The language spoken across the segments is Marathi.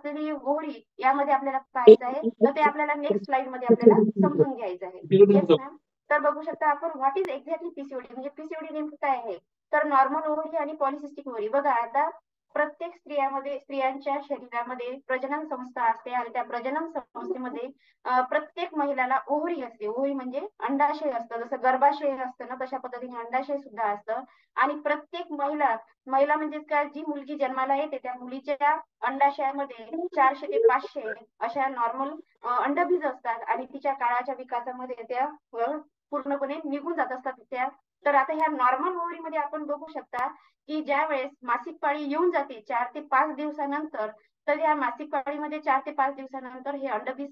असलेली ओहरी यामध्ये आपल्याला पाहायचं आहे, तर ते आपल्याला नेक्स्ट स्लाइड मध्ये आपल्याला समजून घ्यायचं आहे. Yes ma'am. तर बघू शकता आपण व्हॉट इज एक्झॅक्टली पीसीओडी, म्हणजे पीसीओडी नेमकं काय आहे. तर नॉर्मल ओव्हरी आणि पॉलिसिस्टिक ओव्हरी. बघा आता प्रत्येक स्त्रियांच्या शरीरामध्ये प्रजनन संस्था असते आणि त्या प्रजनन संस्थेमध्ये प्रत्येक महिलाला ओव्हरी असते. ओव्हरी म्हणजे अंडाशय असतं, जसं गर्भाशय असतं ना तशा पद्धतीने अंडाशय सुद्धा असतं. आणि प्रत्येक महिला म्हणजे काय, जी मुलगी जन्माला येते त्या मुलीच्या अंडाशयामध्ये 400 ते 500 अशा नॉर्मल अंडबीज असतात आणि तिच्या काळाच्या विकासामध्ये त्या पूर्णपणे निघून जात असतात त्या. तर आता ह्या नॉर्मल ओव्हरीमध्ये आपण बघू शकता की ज्या वेळेस मासिक पाळी येऊन जाते 4 ते 5 दिवसानंतर, तर या मासिक पाळीमध्ये 4 ते 5 दिवसानंतर हे अंडबीज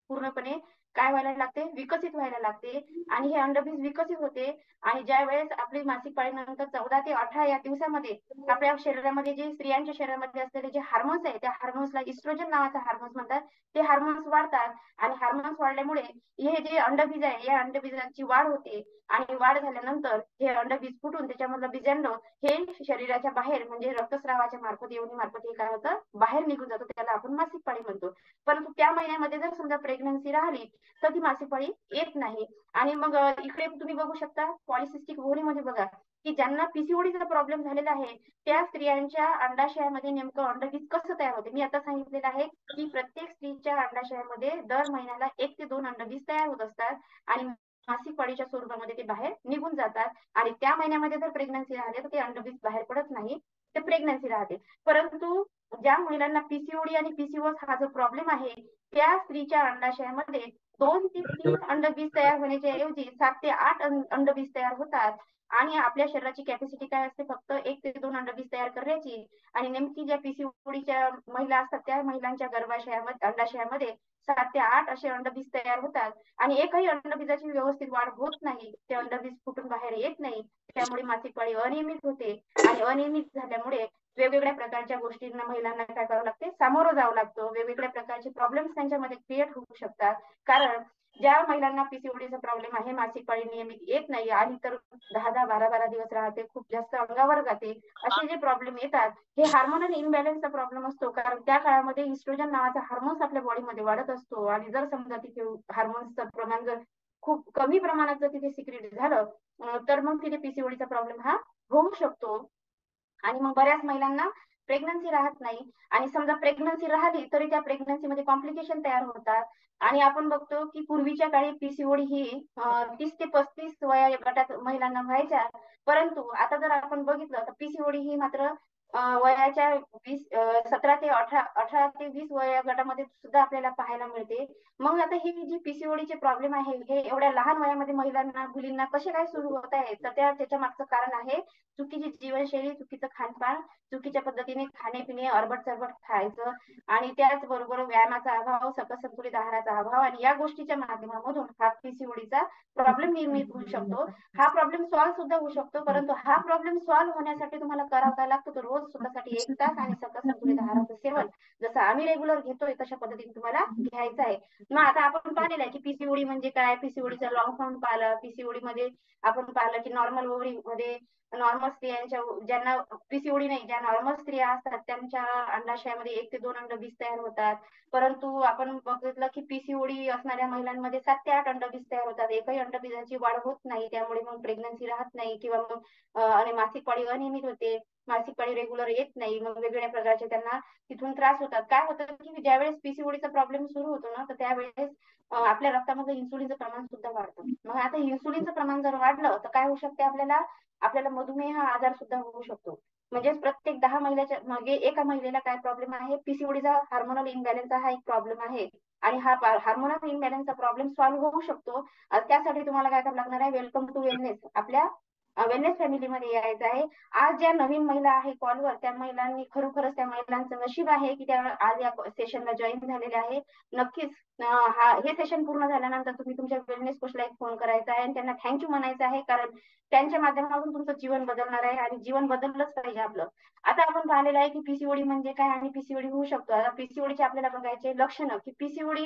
पूर्णपणे काय व्हायला लागते, विकसित व्हायला लागते. आणि हे अंडबीज विकसित होते आणि ज्या वेळेस आपली मासिक पाळीनंतर 14 ते 18 या दिवसामध्ये आपल्या शरीरामध्ये जे स्त्रियांच्या शरीरामध्ये असलेले जे हार्मोन्स आहे त्या हार्मोन्सला इस्ट्रोजन नावाचा हार्मोन्स म्हणतात. ते हार्मोन्स वाढतात आणि हार्मोन्स वाढल्यामुळे हे जे अंडबीज आहे या अंडबीजांची वाढ होते आणि वाढ झाल्यानंतर हे अंडबीज फुटून त्याच्यामधलं बीजांड हे शरीराच्या बाहेर म्हणजे रक्तस्रावाच्या मार्फत योनी मार्फत हे काय होतं, बाहेर निघून जातो. त्याला आपण मासिक पाळी म्हणतो. परंतु त्या महिन्यामध्ये जर समजा प्रेग्नन्सी राहिली तर ती मासिक पाळी येत नाही. आणि मग इकडे तुम्ही बघू शकता पॉलिसिस्टिक ओव्हरीमध्ये बघा की ज्यांना पीसीओडीचा प्रॉब्लेम झालेला आहे त्या स्त्रियांच्या अंडाशयामध्ये नेमकं अंडबीज कसं तयार होते. मी आता सांगितलेलं आहे की प्रत्येक स्त्रीच्या अंडाशयामध्ये दर महिन्याला 1 ते 2 अंडबीज तयार होत असतात आणि मासिक पाळीच्या स्वरूपामध्ये ते बाहेर निघून जातात. आणि त्या महिन्यामध्ये जर प्रेग्नन्सी राहिले तर ते अंडबीज बाहेर पडत नाही, ते प्रेग्नन्सी राहते. परंतु ज्या महिलांना पीसीओडी आणि पीसीओएस हा जो प्रॉब्लेम आहे त्या स्त्रीच्या अंडाशयामध्ये 2 ते 3 अंडबीज तयार होण्याच्या ऐवजी 7 ते 8 अंडबीज तयार होतात. आणि आपल्या शरीराची कॅपॅसिटी काय असते, फक्त 1 ते 2 अंडबीज तयार करण्याची. आणि नेमकी ज्या पीसीओडीच्या महिला असतात त्या महिलांच्या गर्भाशयामध्ये अंडाशयामध्ये 7 ते 8 असे अंडबीज तयार होतात आणि एकही अंडबीजाची व्यवस्थित वाढ होत नाही. ते अंडबीज फुटून बाहेर येत नाही. त्यामुळे मासिक पाळी अनियमित होते आणि अनियमित झाल्यामुळे वेगवेगळ्या प्रकारच्या गोष्टींना महिलांना काय करावं लागते, सामोरं जावं लागतं. वेगवेगळ्या प्रकारचे प्रॉब्लेम्स त्यांच्यामध्ये क्रिएट होऊ शकतात. कारण ज्या महिलांना पीसीओडीचा प्रॉब्लेम आहे, मासिक पाळी नियमित येत नाही आणि तर 10-10, 12-12 दिवस राहते, खूप जास्त अंगावर जाते, असे जे प्रॉब्लेम येतात हे हार्मोनल इम्बॅलन्सचा प्रॉब्लेम असतो. कारण त्या काळामध्ये इस्ट्रोजन नावाचा हार्मोन्स आपल्या बॉडीमध्ये वाढत असतो आणि जर समजा तिथे हार्मोन्सचं प्रमाण जर खूप कमी प्रमाणात जर तिथे सिक्रेट झालं तर मग तिथे पीसीओडीचा प्रॉब्लेम हा होऊ शकतो. आणि मग बऱ्याच महिलांना प्रेग्नन्सी राहत नाही आणि समजा प्रेग्नन्सी राहिली तरी त्या प्रेग्नन्सीमध्ये कॉम्प्लिकेशन तयार होतात. आणि आपण बघतो की पूर्वीच्या काळी पीसीओडी ही 30 ते 35 वया गटात महिलांना व्हायच्या. परंतु आता जर आपण बघितलं तर पीसीओडी ही मात्र वयाच्या 17 ते 18 ते 20 वया गटामध्ये सुद्धा आपल्याला पाहायला मिळते. मग आता ही जी पीसीओडीचे प्रॉब्लेम आहे हे एवढ्या लहान वयामध्ये महिलांना मुलींना कसे काय सुरू होत आहे, तर त्याच्या मागचं कारण आहे चुकीची जीवनशैली, चुकीचं खानपान, चुकीच्या पद्धतीने खाणे-पिणे, अरबट-चरबट खायचं आणि त्याचबरोबर व्यायामाचा अभाव, सकस संतुलित आहाराचा अभाव आणि या गोष्टीच्या माध्यमामधून हा पीसीओडीचा प्रॉब्लेम निर्मित होऊ शकतो. हा प्रॉब्लेम सॉल्व्ह सुद्धा होऊ शकतो, परंतु हा प्रॉब्लेम सॉल्व्ह होण्यासाठी तुम्हाला करावं काय लागतं, तर रोज स्वतःसाठी 1 तास आणि सकस संतुलित आहाराचं सेवन जसं आम्ही रेग्युलर घेतोय तशा पद्धतीने तुम्हाला घ्यायचं आहे. मग आता आपण पाहिलेलं आहे की पीसीओडी म्हणजे काय, पीसीओडीचा लॉंग फॉर्म पाहिलं. पीसीओडी मध्ये आपण पाहिलं की नॉर्मल ओव्हरी मध्ये नॉर्मल स्त्रियांच्या ज्यांना पीसीओडी नाही, ज्या नॉर्मल स्त्रिया असतात त्यांच्या अंडाशयामध्ये 1 ते 2 अंडबीज तयार होतात. परंतु आपण बघितलं की पीसीओडी असणाऱ्या महिलांमध्ये 7 ते 8 अंडबीज तयार होतात. एकही अंडबीजाची वाढ होत नाही, त्यामुळे मग प्रेग्नन्सी राहत नाही किंवा मग आणि मासिक पाळी अनियमित होते. मासिक पाळी रेग्युलर येत नाही. मग वेगवेगळ्या प्रकारचे त्यांना तिथून त्रास होतात. काय होतं की ज्यावेळेस पीसीओडीचा प्रॉब्लेम सुरू होतो ना तर त्यावेळेस आपल्या रक्तामध्ये इन्सुलिनचं प्रमाण सुद्धा वाढतं. मग आता इन्सुलिनचं प्रमाण जर वाढलं तर काय होऊ शकते, आपल्याला मधुमेह हा आजार सुद्धा होऊ शकतो. म्हणजे प्रत्येक 10 महिन्याच्या मागे एका महिलेला काय प्रॉब्लेम आहे, पीसीओडीचा हार्मोनल इम्बॅलन्सचा हा एक प्रॉब्लेम आहे. आणि हा हार्मोनल इम्बॅलन्सचा प्रॉब्लेम सॉल्व्ह होऊ शकतो. त्यासाठी तुम्हाला काय करावं लागणार आहे, वेलकम टू वेलनेस आपल्या वेलनेस फॅमिलीमध्ये यायचं आहे. आज ज्या नवीन महिला आहे कॉलवर त्या महिलांनी खरोखरच त्या महिलांचं नशीब आहे की त्या आज या सेशनला जॉईन झालेल्या आहे. नक्कीच हे सेशन पूर्ण झाल्यानंतर तुम्ही तुमच्या वेलनेस कोचला एक फोन करायचा आहे आणि त्यांना थँक्यू म्हणायचं आहे, कारण त्यांच्या माध्यमातून तुमचं जीवन बदलणार आहे आणि जीवन बदललंच पाहिजे आपलं. आता आपण पाहिलेलं आहे की पीसीओडी म्हणजे काय आणि पीसीओडी होऊ शकतो. आता पीसीओडीचे आपल्याला बघायचे लक्षणं की पीसीओडी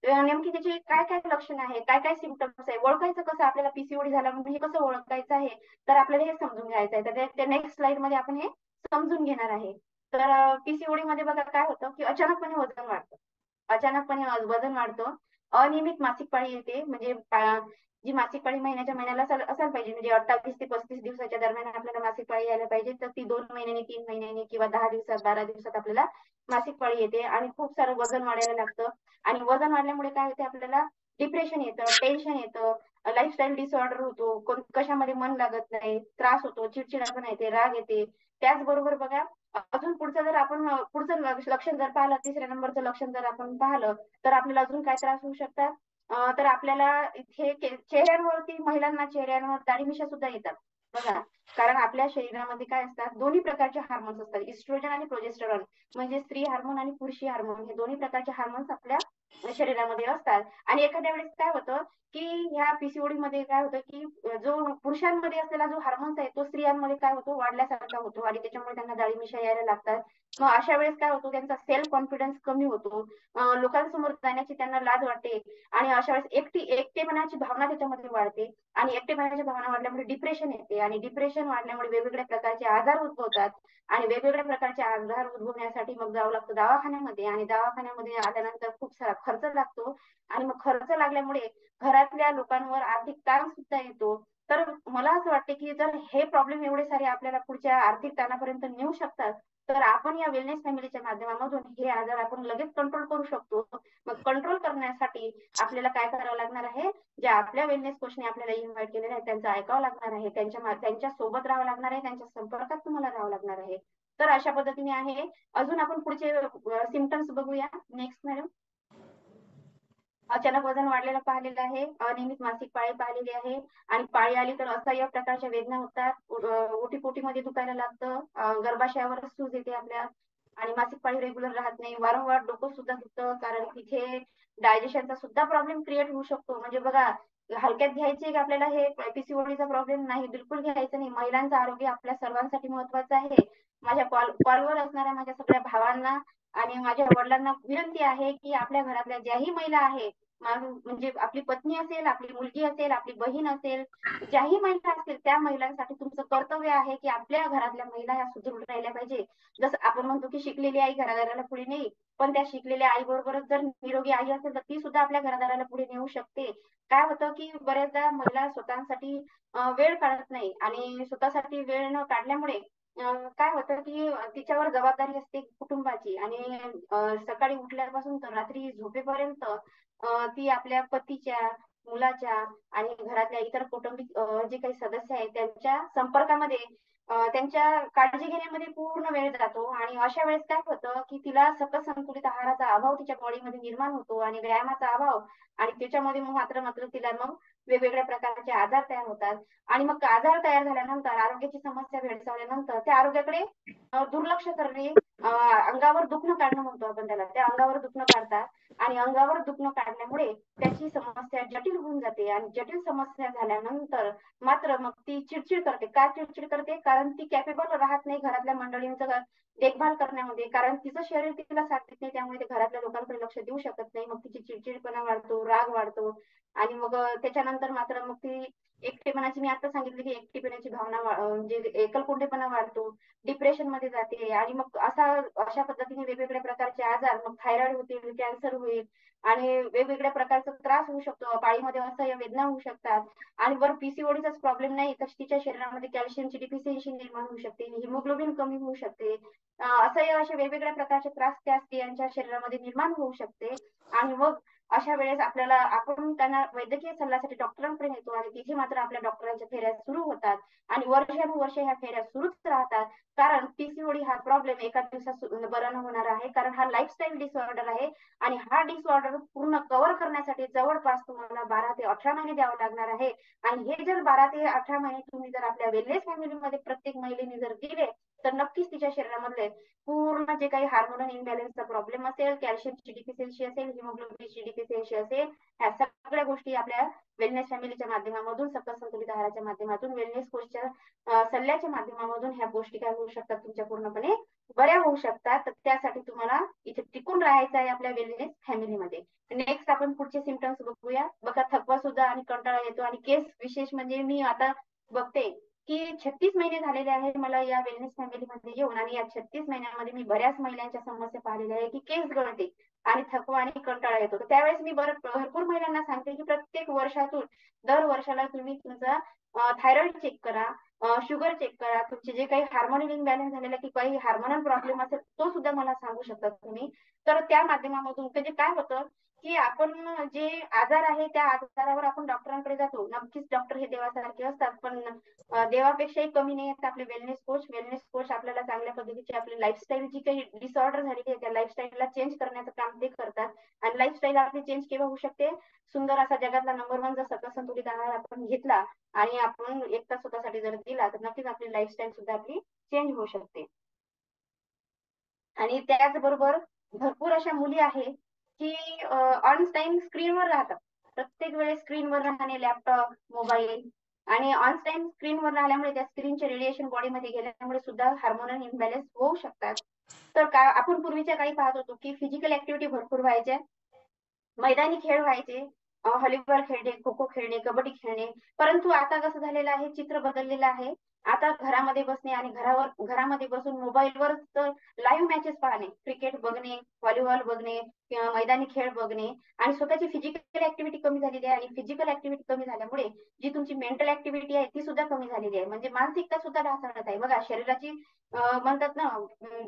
नेमकी त्याची काय काय लक्षणं आहे, काय काय सिम्पटम्स आहे, ओळखायचं कसं, आपल्याला पीसीओडी झाला म्हणजे हे कसं ओळखायचं आहे, तर आपल्याला हे समजून घ्यायचं आहे. तर नेक्स्ट स्लाइड मध्ये आपण हे समजून घेणार आहे. तर पीसीओडी मध्ये बघा काय होतं की अचानकपणे वजन वाढतं. अचानकपणे वजन वाढतं. अनियमित मासिक पाळी येते, म्हणजे जी मासिक पाळी महिन्याच्या महिन्याला असायला पाहिजे, म्हणजे 28 ते 35 दिवसाच्या दरम्यान आपल्याला मासिक पाळी यायला पाहिजे, तर ती 2 महिन्यांनी, 3 महिन्यांनी किंवा 10 दिवसात, 12 दिवसात आपल्याला मासिक पाळी येते आणि खूप सारं वजन वाढायला लागतं. आणि वजन वाढल्यामुळे काय होते, आपल्याला डिप्रेशन येतं, टेन्शन येतं, लाईफस्टाईल डिसऑर्डर होतो, कशामध्ये मन लागत नाही, त्रास होतो, चिडचिडापणा येते, राग येते. त्याचबरोबर बघा, अजून पुढचं जर आपण पुढचं लक्षण जर पाहिलं, तिसऱ्या नंबरचं लक्षण जर आपण पाहिलं, तर आपल्याला अजून काय त्रास होऊ शकतात. तर आपल्याला इथे चेहऱ्यांवरती, महिलांना चेहऱ्यांवर दाढी मिशा सुद्धा येतात बघा. कारण आपल्या शरीरामध्ये काय असतात, दोन्ही प्रकारचे हार्मोन्स असतात, इस्ट्रोजन आणि प्रोजेस्टेरॉन, म्हणजे स्त्री हार्मोन आणि पुरुषी हार्मोन, हे दोन्ही प्रकारचे हार्मोन्स आपल्या शरीरामध्ये असतात. आणि एखाद्या वेळेस काय होतं की ह्या पीसीओडी मध्ये काय होतं की जो पुरुषांमध्ये असलेला जो हार्मोन्स आहे तो स्त्रियांमध्ये काय होतो, वाढल्यासारखा होतो, आणि त्याच्यामुळे त्यांना दाढी मिशा यायला लागतात. मग अशा वेळेस काय होतो, त्यांचा सेल्फ कॉन्फिडन्स कमी होतो, लोकांसमोर जाण्याची त्यांना लाज वाटते, आणि अशा वेळेस एकटेपणाची भावना त्याच्यामध्ये वाढते. आणि एकटेपणाची भावना वाढल्यामुळे डिप्रेशन येते, आणि डिप्रेशन वाढल्यामुळे वेगवेगळ्या प्रकारचे आजार उद्भवतात. आणि वेगवेगळ्या प्रकारचे आजार उद्भवण्यासाठी मग जावं लागतं दवाखान्यामध्ये, आणि दवाखान्यामध्ये आल्यानंतर खूप सारा खर्च लागतो. आणि मग खर्च लागल्यामुळे घरातल्या लोकांवर आर्थिक ताण सुद्धा येतो. तर मला असं वाटते की जर हे प्रॉब्लेम एवढे सारे आपल्याला पुढच्या आर्थिक ताणापर्यंत नेऊ शकतात, तर आपण या वेलनेस फॅमिलीच्या माध्यमामधून हे आजार आपण लगेच कंट्रोल करू शकतो. मग कंट्रोल करण्यासाठी आपल्याला काय करावं लागणार आहे, ज्या आपल्या वेलनेस कोचने आपल्याला इन्व्हाइट केलेले आहे त्यांचं ऐकावं लागणार आहे, त्यांच्या सोबत राहावं लागणार आहे, त्यांच्या संपर्कात तुम्हाला राहावं लागणार आहे. तर अशा पद्धतीने आहे. अजून आपण पुढचे सिम्पटम्स बघूया. Next madam. अचानक वजन वाढलेलं पाहिलेलं आहे, अनियमित मासिक पाळी पाहिलेली आहे, आणि पाळी आली तर असह्य प्रकारच्या वेदना होतात, ओटीपोटीमध्ये दुखायला लागतं, गर्भाशयावरच सूज येते आपल्या, आणि मासिक पाळी रेग्युलर राहत नाही, वारंवार डोकं सुद्धा दुखतं, कारण तिथे डायजेशनचा सुद्धा प्रॉब्लेम क्रिएट होऊ शकतो. म्हणजे बघा, हलक्यात घ्यायचे की आपल्याला हे पीसीओडीचा प्रॉब्लेम नाही, बिलकुल घ्यायचं नाही. महिलांचं आरोग्य आपल्या सर्वांसाठी महत्वाचं आहे. माझ्या कॉलवर असणाऱ्या माझ्या सगळ्या भावांना आणि माझ्या वडिलांना विनंती आहे की आपल्या घरातल्या ज्याही महिला आहेत, म्हणजे आपली पत्नी असेल, आपली मुलगी असेल, आपली बहीण असेल, ज्याही महिला असतील, त्या महिलांसाठी तुमचं कर्तव्य आहे की आपल्या घरातल्या महिला ह्या सुदृढ राहिल्या पाहिजे. जसं आपण म्हणतो की शिकलेली आई घरादाराला पुढे नेईल, पण त्या शिकलेल्या आई बरोबरच जर निरोगी आई असेल तर ती सुद्धा आपल्या घरादाराला पुढे नेऊ शकते. काय होतं की बऱ्याचदा महिला स्वतःसाठी वेळ काढत नाही, आणि स्वतःसाठी वेळ न काढल्यामुळे काय होतं की तिच्यावर जबाबदारी असते कुटुंबाची, आणि सकाळी उठल्यापासून तर रात्री झोपेपर्यंत ती आपल्या पतीच्या, मुलाच्या आणि घरातल्या इतर कौटुंबिक जे काही सदस्य आहेत त्यांच्या संपर्कामध्ये, त्यांच्या काळजी घेण्यामध्ये पूर्ण वेळ जातो. आणि अशा वेळेस काय होतं की तिला सकस संतुलित आहाराचा अभाव तिच्या बॉडीमध्ये निर्माण होतो, आणि व्यायामाचा अभाव, आणि त्याच्यामध्ये मग मात्र तिला मग वेगवेगळ्या प्रकारचे आजार तयार होतात. आणि मग आजार तयार झाल्यानंतर, आरोग्याची समस्या भेडसावल्यानंतर त्या आरोग्याकडे दुर्लक्ष करणे, अंगावर दुखणं काढणं म्हणतो आपण त्याला, त्या अंगावर दुखणं काढतात. आणि अंगावर दुखणं काढल्यामुळे त्याची समस्या जटिल होऊन जाते, आणि जटिल समस्या झाल्यानंतर मात्र मग ती चिडचिड करते. का चिडचिड करते? कारण ती कॅपेबल राहत नाही घरातल्या मंडळींचं देखभाल करण्यामध्ये, कारण तिचं शरीर तिला साथ देत नाही, त्यामुळे ते घरातल्या लोकांकडे लक्ष देऊ शकत नाही. मग तिची चिडचिडपणा वाढतो, राग वाढतो, आणि मग त्याच्यानंतर मात्र मग ती एकटेपणाची, मी आता सांगितलं की एकटेपणाची भावना, म्हणजे एकलकोंडेपणा वाढतो, डिप्रेशन मध्ये जाते, आणि मग अशा पद्धतीने वेगवेगळ्या प्रकारचे आजार, मग थायरॉइड होतील, कॅन्सर होईल, आणि वेगवेगळ्या प्रकारचा त्रास होऊ शकतो, पाळीमध्ये असह्य वेदना होऊ शकतात. आणि बरं पीसीओडीचाच प्रॉब्लेम नाही तर तिच्या शरीरामध्ये कॅल्शियमची डिफिशियन्सी निर्माण होऊ शकते, हिमोग्लोबिन कमी होऊ शकते, असह्य अशा वेगवेगळ्या प्रकारचे त्रास त्या स्त्रियांच्या शरीरामध्ये निर्माण होऊ शकते. आणि मग अशा वेळेस आपण त्यांना वैद्यकीय सल्ल्यासाठी डॉक्टरांकडे नेतो, आणि तिथे मात्र आपल्या डॉक्टरांच्या फेऱ्या सुरू होतात, आणि वर्षानुवर्षे ह्या फेऱ्या सुरूच राहतात. कारण पीसीओडी हा प्रॉब्लेम एका दिवसात बरा न होणार आहे, कारण हा लाईफस्टाईल डिसऑर्डर आहे. आणि हा डिसऑर्डर पूर्ण कव्हर करण्यासाठी जवळपास तुम्हाला 12 ते 18 महिने द्यावं लागणार आहे. आणि हे जर 12 ते 18 महिने तुम्ही जर आपल्या वेलनेस फॅमिलीमध्ये प्रत्येक महिलेने जर दिले, तर नक्कीच तिच्या शरीरामधले पूर्ण जे काही हार्मोनल इम्बॅलन्सचा प्रॉब्लेम असेल, कॅल्शियमची डिफिशियन्सी असेल, हिमोग्लोबिनची डिफिशियन्सी असेल, ह्या सगळ्या गोष्टी आपल्या वेलनेस फॅमिलीच्या माध्यमामधून, सकस संतुलित आहाराच्या माध्यमातून, वेलनेस कोचच्या सल्ल्याच्या माध्यमामधून ह्या गोष्टी काय होऊ शकतात, तुमच्या पूर्णपणे बऱ्या होऊ शकतात. तर त्यासाठी तुम्हाला इथे टिकून राहायचं आहे आपल्या वेलनेस फॅमिलीमध्ये. नेक्स्ट आपण पुढचे सिम्पटम्स बघूया. बघा, थकवा सुद्धा आणि कंटाळा येतो, आणि केस विशेष म्हणजे मी आता बघते की 36 महिने झालेले आहे मला या वेलनेस फॅमिलीमध्ये येऊन, आणि या 36 महिन्यामध्ये मी बऱ्याच महिलांच्या समस्या पाहिलेल्या आहे की केस गळते आणि थकवा आणि कंटाळा येतो. तर त्यावेळेस मी भरपूर महिलांना सांगते की प्रत्येक वर्षातून दर वर्षाला तुम्ही तुमचा थायरॉइड चेक करा, शुगर चेक करा, तुमचे जे काही हार्मोनल इम्बॅलन्स झालेला की काही हार्मोनल प्रॉब्लेम असेल तो सुद्धा मला सांगू शकता तुम्ही. तर त्या माध्यमामधून म्हणजे काय होतं की आपण जे आजार आहे त्या आजारावर आपण डॉक्टरांकडे जातो. नक्कीच डॉक्टर हे देवासारखे असतात, पण देवापेक्षाही कमी नाही आहेत आपले वेलनेस कोच. वेलनेस कोच आपल्याला चांगल्या पद्धतीची आपली लाईफस्टाईल जी काही डिसऑर्डर झालेली आहे त्या लाईफस्टाईलला चेंज करण्याचं काम ते करतात. आणि लाईफस्टाईल आपली चेंज केव्हा होऊ शकते? सुंदर असा जगातला नंबर 1 जर सकस संतुलित आहार आपण घेतला आणि आपण एक तास स्वतःसाठी जर दिला तर नक्कीच आपली लाईफस्टाईल सुद्धा आपली चेंज होऊ शकते. आणि त्याचबरोबर भरपूर अशा मुली आहेत की ऑन टाइम स्क्रीनवर राहतात. प्रत्येक वेळेस स्क्रीनवर राहणे, लॅपटॉप, मोबाईल, आणि ऑन टाइम स्क्रीनवर राहिल्यामुळे त्या स्क्रीनचे रेडिएशन बॉडीमध्ये गेल्यामुळे सुद्धा हार्मोनल इम्बॅलन्स होऊ शकतात. तर का आपण पूर्वीच्या काळी पाहत होतो की फिजिकल ऍक्टिव्हिटी भरपूर व्हायच्या, मैदानी खेळ व्हायचे, व्हॉलीबॉल खेळणे, खो खो खेळणे, कबड्डी खेळणे. परंतु आता कसं झालेलं आहे, चित्र बदललेलं आहे. आता घरामध्ये बसणे आणि घरामध्ये बसून मोबाईलवर लाईव्ह मॅचेस पाहणे, क्रिकेट बघणे, व्हॉलीबॉल बघणे किंवा मैदानी खेळ बघणे, आणि स्वतःची फिजिकल ऍक्टिव्हिटी कमी झालेली आहे. आणि फिजिकल ऍक्टिव्हिटी कमी झाल्यामुळे जी तुमची मेंटल ऍक्टिव्हिटी आहे ती सुद्धा कमी झालेली आहे. म्हणजे मानसिकता सुद्धा ढासळत आहे. बघा शरीराची म्हणतात ना,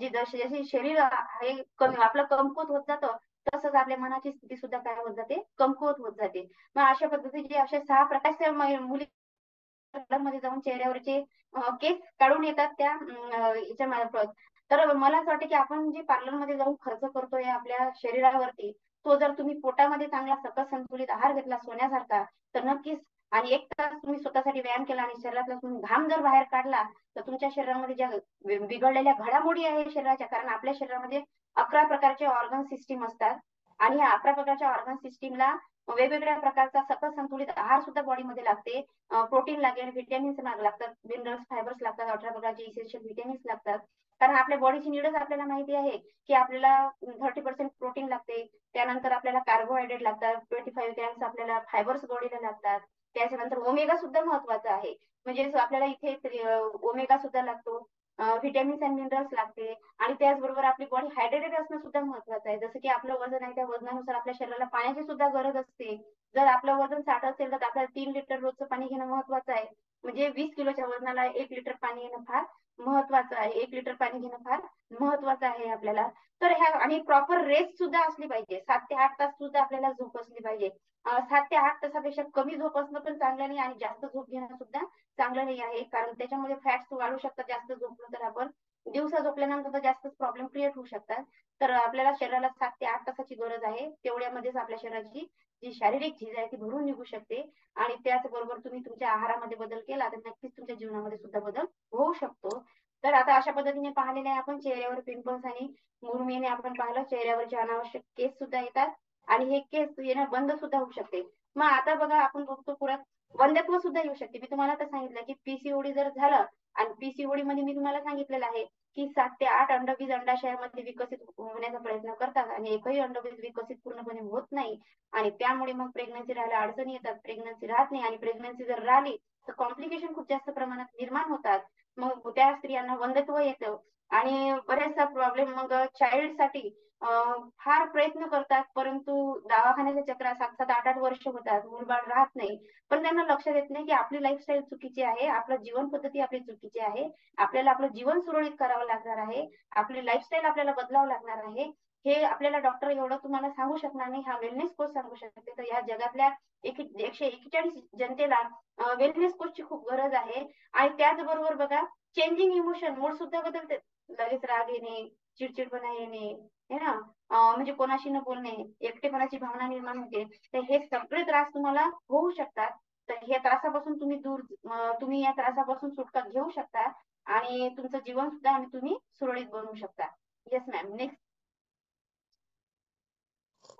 जी जशी शरीर हे कमी आपलं कमकुवत होत जातं, तसंच आपल्या मनाची स्थिती सुद्धा काय होत जाते, कमकुवत होत जाते. मग अशा पद्धतीचे अशा 6 प्रकारच्या मुली मध्ये जाऊन चेहऱ्यावरचे केस काढून येतात त्या याच्या मार्फत. तर मला असं वाटतं की आपण जे पार्लरमध्ये जाऊन खर्च करतोय आपल्या शरीरावरती, तो जर तुम्ही पोटामध्ये चांगला सकस संतुलित आहार घेतला सोन्यासारखा, तर नक्कीच, आणि एक तास तुम्ही स्वतःसाठी व्यायाम केला आणि शरीरातला तुम्ही घाम जर बाहेर काढला, तर तुमच्या शरीरामध्ये ज्या बिघडलेल्या घडामोडी आहे शरीराच्या, कारण आपल्या शरीरामध्ये 11 प्रकारचे ऑर्गन सिस्टीम असतात, आणि ह्या 11 प्रकारच्या ऑर्गन सिस्टीमला वेगवेगळ्या प्रकारचा सकस संतुलित आहार सुद्धा बॉडीमध्ये लागते. प्रोटीन लागेल, विटॅमिन्स लागतात, मिनरल्स, फायबर्स लागतात, 18 प्रकारचे इसेन्शियल विटॅमिन्स लागतात. कारण आपल्या बॉडीची नीडच आपल्याला माहिती आहे की आपल्याला 30% प्रोटीन लागते, त्यानंतर आपल्याला कार्बोहायड्रेट लागतात, 25 ग्रॅम्स आपल्याला फायबर्स बॉडीला लागतात, त्याच्यानंतर ओमेगा सुद्धा महत्वाचा आहे. म्हणजे आपल्याला इथे ओमेगा सुद्धा लागतो, व्हिटॅमिन्स अँड मिनरल्स लागते, आणि त्याचबरोबर आपली बॉडी हायड्रेटेड असणं सुद्धा महत्वाचं आहे. जसं की आपलं वजन आहे त्या वजनानुसार आपल्या शरीराला पाण्याची सुद्धा गरज असते. जर आपलं वजन 60 असेल तर आपल्याला 3 लिटर रोजचं पाणी घेणं महत्वाचं आहे. म्हणजे 20 किलोच्या वजनाला 1 लिटर पाणी घेणं फार महत्वाचं आहे. 1 लिटर पाणी घेणं फार महत्वाचं आहे आपल्याला. तर ह्या आणि प्रॉपर रेस्ट सुद्धा असली पाहिजे. 7 ते 8 तास सुद्धा आपल्याला झोप असली पाहिजे. 7 ते 8 तासापेक्षा कमी झोप असणं पण चांगलं नाही, आणि जास्त झोप घेणं सुद्धा चांगलं नाही आहे. कारण त्याच्यामध्ये फॅट्स वाढू शकतात जास्त झोपलं तर. आपण दिवसा झोपल्यानंतर तर जास्तच प्रॉब्लेम क्रिएट होऊ शकतात. तर आपल्याला शरीराला 7 ते 8 तासाची गरज आहे. तेवढ्यामध्येच आपल्या शरीराची जी शारीरिक झीज आहे ती भरून निघू शकते. आणि त्याचबरोबर तुम्ही तुमच्या आहारामध्ये बदल केला तर नक्कीच तुमच्या जीवनामध्ये सुद्धा बदल होऊ शकतो. तर आता अशा पद्धतीने पाहिलेले आहे आपण चेहऱ्यावर पिंपल्स आणि मुरुम येणे. आपण पाहिलं चेहऱ्यावरचे अनावश्यक केस सुद्धा येतात, आणि हे केस येणं बंद सुद्धा होऊ शकते. मग आता बघा आपण बघतो पुढे वंध्यत्व सुद्धा येऊ शकते. मी तुम्हाला तर सांगितलं की पीसीओडी जर झालं, आणि पीसीओडी मध्ये मी तुम्हाला सांगितलेलं आहे की 7 ते 8 अंडबीज अंडाशयामध्ये विकसित होण्याचा प्रयत्न करतात, आणि एकही अंडबीज विकसित पूर्णपणे होत नाही, आणि त्यामुळे मग प्रेग्नन्सी राहायला अडचणी येतात, प्रेग्नन्सी राहत नाही, आणि प्रेग्नन्सी जर राहिली तर कॉम्प्लिकेशन खूप जास्त प्रमाणात निर्माण होतात. मग त्या स्त्रियांना वंध्यत्व येतं, आणि बऱ्याचसा प्रॉब्लेम मग चाइल्डसाठी फार प्रयत्न करतात, परंतु दवाखान्याच्या चक्रा 7-7, 8-8 वर्ष होतात, मूलबाळ राहत नाही. पण त्यांना लक्षात येत नाही की आपली लाईफस्टाईल चुकीची आहे, आपलं जीवन पद्धती आपली चुकीची आहे, आपल्याला आपलं जीवन सुरळीत करावं लागणार आहे, आपली लाईफस्टाईल आपल्याला बदलावं लागणार आहे. हे आपल्याला डॉक्टर एवढं तुम्हाला सांगू शकणार नाही, हा वेलनेस कोच सांगू शकते. तर या जगातल्या 141 जनतेला वेलनेस कोचची खूप गरज आहे. आणि त्याचबरोबर बघा चेंजिंग इमोशन, मूड सुद्धा बदलते. लगेच राग येणे, चिडचिडपणा येणे, है ना, म्हणजे कोणाशी न बोलणे, एकटेपणाची भावना निर्माण होते. तर हे सगळे त्रास तुम्हाला होऊ शकतात. तर या त्रासापासून तुम्ही या त्रासापासून सुटका घेऊ शकता, आणि तुमचं जीवन सुद्धा आणि तुम्ही सुरळीत बनवू शकता. Yes ma'am, next.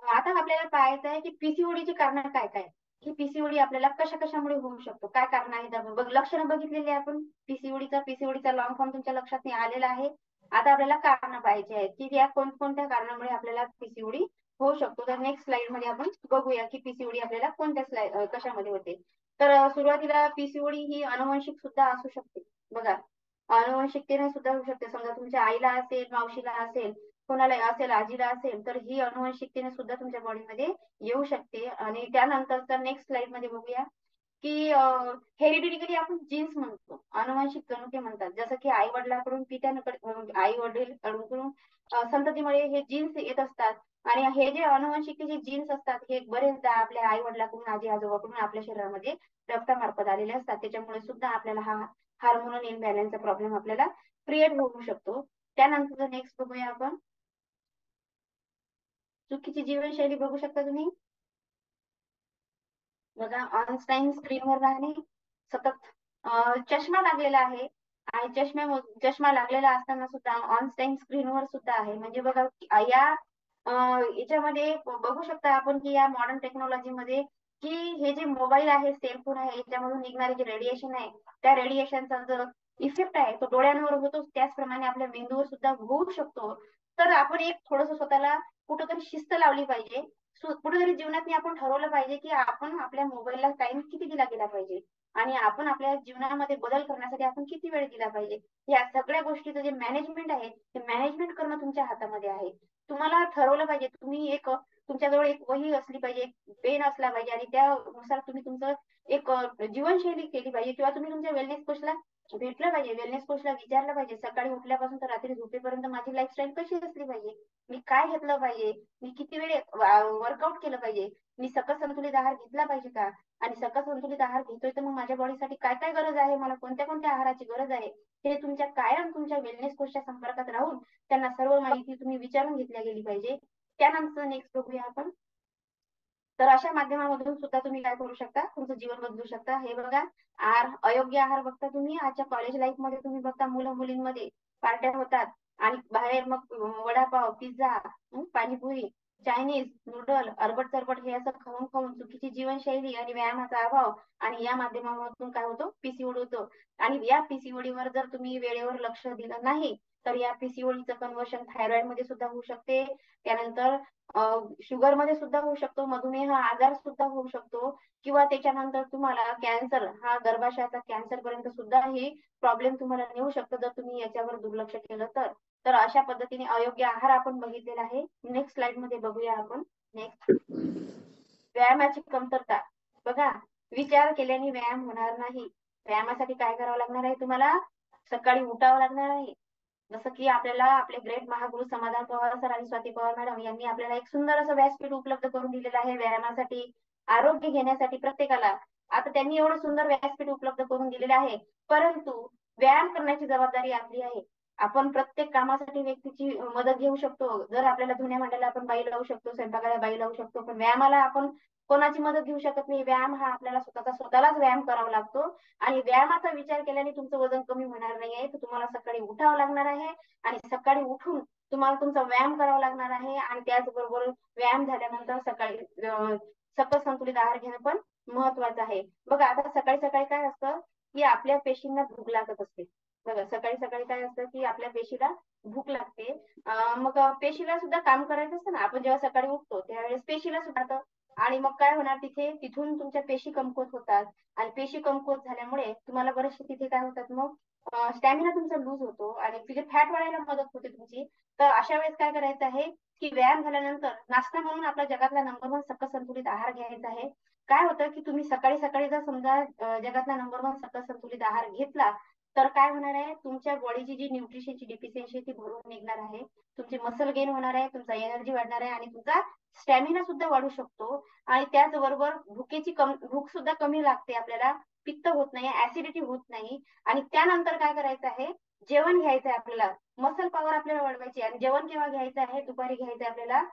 आता आपल्याला पाहायचं आहे की पीसीओडीची कारण काय काय, की पीसीओडी आपल्याला कशा कशामुळे होऊ शकतो, काय कारण आहेत. आपण लक्षणं बघितलेली आहे आपण पीसीओडीचा लॉंग फॉर्म तुमच्या लक्षात नाही आलेला आहे. आता आपल्याला कारण पाहायचे आहेत की या कोणत्या कारणामुळे आपल्याला पीसीओडी होऊ शकतो. तर नेक्स्ट स्लाइड मध्ये आपण बघूया की पीसीओडी आपल्याला कोणत्या कशामध्ये होते. तर सुरुवातीला पीसीओडी ही अनुवंशिक सुद्धा असू शकते. बघा, अनुवंशिकतेने सुद्धा होऊ शकते. समजा तुमच्या आईला असेल, मावशीला असेल, कोणाला असेल, आजीला असेल, तर ही अनुवंशिकतेने सुद्धा तुमच्या बॉडीमध्ये येऊ शकते. आणि त्यानंतरचा नेक्स्ट स्लाइड मध्ये बघूया की हेरिडिटरी आपण जीन्स म्हणतो, अनुवांशिक जनुके म्हणतात. जसं की आई वडिलांकडून पित्यांकडे, आई वडील कडून संततीमुळे हे जीन्स येत असतात. आणि हे जे अनुवांशिक जे जीन्स असतात हे बरेचदा आपल्या आई वडिलांकडून, आजी आजोबाकडून आपल्या शरीरामध्ये रक्तामार्फत आलेले असतात. त्याच्यामुळे सुद्धा आपल्याला हा हार्मोनल इनबॅलन्सचा प्रॉब्लेम आपल्याला क्रिएट होऊ शकतो. त्यानंतर नेक्स्ट बघूया आपण, चुकीची जीवनशैली बघू शकता तुम्ही. बघा, ऑनस्टाईन स्क्रीनवर राहणे, सतत चष्मा लागलेला आहे आणि चष्मा लागलेला असताना सुद्धा ऑनस्टाईन स्क्रीनवर सुद्धा आहे. म्हणजे बघा या याच्यामध्ये बघू शकता आपण की या मॉडर्न टेक्नॉलॉजीमध्ये की हे जे मोबाईल आहे, सेलफोन आहे, याच्यामधून निघणारे जे रेडिएशन आहे, त्या रेडिएशनचा जो इफेक्ट आहे तो डोळ्यांवर होतो, त्याचप्रमाणे आपल्या मेंदूवर सुद्धा होऊ शकतो. तर आपण एक थोडस स्वतःला कुठंतरी शिस्त लावली पाहिजे. कुठेतरी जीवनात आपण ठरवलं पाहिजे की आपण आपल्या मोबाईलला टाइम किती दिला गेला पाहिजे आणि आपण आपल्या जीवनामध्ये बदल करण्यासाठी आपण किती वेळ दिला पाहिजे. या सगळ्या गोष्टीचं जे मॅनेजमेंट आहे ते मॅनेजमेंट करणं तुमच्या हातामध्ये आहे. तुम्हाला ठरवलं पाहिजे. तुम्ही एक तुमच्याजवळ एक वही असली पाहिजे, एक पेन असला पाहिजे आणि त्यानुसार तुम्ही तुमचं एक जीवनशैली केली पाहिजे. किंवा तुम्ही तुमच्या वेलनेस कोचला भेटलं पाहिजे, वेलनेस कोचला विचारलं पाहिजे सकाळी उठल्यापासून तर रात्री झोपेपर्यंत माझी लाईफस्टाईल कशी असली पाहिजे, मी काय घेतलं पाहिजे, मी किती वेळ वर्कआउट केलं पाहिजे, मी सकस संतुलित आहार घेतला पाहिजे का, आणि सकस संतुलित आहार घेतोय तर मग माझ्या बॉडीसाठी काय काय गरज आहे, मला कोणत्या कोणत्या आहाराची गरज आहे, हे तुमच्या कायम तुमच्या वेलनेस कोचच्या संपर्कात राहून त्यांना सर्व माहिती तुम्ही विचारून घेतल्या गेली पाहिजे. त्यानंतर नेक्स्ट बघूया आपण. तर अशा माध्यमामधून सुद्धा तुम्ही काय करू शकता, तुमचं जीवन बदलू शकता. हे बघा, अयोग्य आहार बघता तुम्ही आजच्या कॉलेज लाईफ मध्ये, तुम्ही बघता मुलं मुलींमध्ये पार्ट्या होतात आणि बाहेर मग vada pav, pizza, panipuri, Chinese, noodle, अरबट सरबट हे असं खाऊन खाऊन चुकीची जीवनशैली आणि व्यायामाचा अभाव, आणि या माध्यमातून काय होतं, पीसीओडी होतो. आणि या पीसीओडीवर जर तुम्ही वेळेवर लक्ष दिलं नाही तर या पीसीओडीचं कन्व्हर्शन थायरॉइड मध्ये सुद्धा होऊ शकते. त्यानंतर शुगर मध्ये सुद्धा होऊ शकतो, मधुमेह हा आजार सुद्धा होऊ शकतो, किंवा त्याच्यानंतर तुम्हाला कॅन्सर, हा गर्भाशयाचा कॅन्सर पर्यंत सुद्धा हे प्रॉब्लेम तुम्हाला नेऊ शकतो जर तुम्ही याच्यावर दुर्लक्ष केलं तर. तर अशा पद्धतीने अयोग्य आहार आपण बघितलेला आहे. नेक्स्ट स्लाइड मध्ये बघूया आपण. नेक्स्ट, व्यायामाची कमतरता. बघा, विचार केल्याने व्यायाम होणार नाही. व्यायामासाठी काय करावं लागणार आहे, तुम्हाला सकाळी उठावं लागणार आहे. जसं की आपल्याला आपले ग्रेट महागुरु समाधान पवार सर आणि स्वाती पवार मॅडम यांनी आपल्याला एक सुंदर असं व्यासपीठ उपलब्ध करून दिलेलं आहे व्यायामासाठी, आरोग्य घेण्यासाठी प्रत्येकाला. आता त्यांनी एवढं सुंदर व्यासपीठ उपलब्ध करून दिलेलं आहे, परंतु व्यायाम करण्याची जबाबदारी आपली आहे. आपण प्रत्येक कामासाठी व्यक्तीची मदत घेऊ शकतो. जर आपल्याला धुण्या भांड्याला आपण बाई लावू शकतो, स्वयंपाकाला बाई लावू शकतो, पण व्यायामाला आपण कोणाची मदत घेऊ शकत नाही. व्यायाम हा आपल्याला स्वतःलाच व्यायाम करावा लागतो. आणि व्यायामाचा विचार केल्याने तुमचं वजन कमी होणार नाही आहे, तर तुम्हाला सकाळी उठावं लागणार आहे आणि सकाळी उठून तुम्हाला तुमचा व्यायाम करावा लागणार आहे. आणि त्याचबरोबर व्यायाम झाल्यानंतर सकाळी सकस संतुलित आहार घेणं पण महत्वाचं आहे. बघा, आता सकाळी सकाळी काय असतं की आपल्या पेशींना भूक लागत असते. बघा, सकाळी सकाळी काय असतं की आपल्या पेशीला भूक लागते. मग पेशीला सुद्धा काम करायचं असतं ना. आपण जेव्हा सकाळी उठतो त्यावेळेस पेशीला सुद्धा, आणि मग काय होणार, तिथून तुमच्या पेशी कमकुवत होतात. आणि पेशी कमकुवत झाल्यामुळे तुम्हाला बरेचसे तिथे काय होतात, मग स्टॅमिना तुमचा लूज होतो आणि तिथे फॅट वाढायला मदत होते तुमची. तर अशा वेळेस काय करायचं आहे की व्यायाम झाल्यानंतर नाश्ता म्हणून आपला जगातला नंबर 1 सकस संतुलित आहार घ्यायचा आहे. काय होतं की तुम्ही सकाळी सकाळी जर समजा जगातला नंबर 1 सकस संतुलित आहार घेतला तर काय होणार आहे, तुमच्या बॉडीची जी न्यूट्रिशनची डिफिशियन्सी ती भरून निघणार आहे, तुमची मसल गेन होणार आहे, तुमचा एनर्जी वाढणार आहे आणि तुमचा स्टॅमिना सुद्धा वाढू शकतो. आणि त्याचबरोबर भूक सुद्धा कमी लागते आपल्याला, पित्त होत नाही, ऍसिडिटी होत नाही. आणि त्यानंतर काय करायचं आहे, जेवण घ्यायचं आहे आपल्याला. मसल पॉवर आपल्याला वाढवायची आणि जेवण केव्हा घ्यायचं आहे, दुपारी घ्यायचं आहे आपल्याला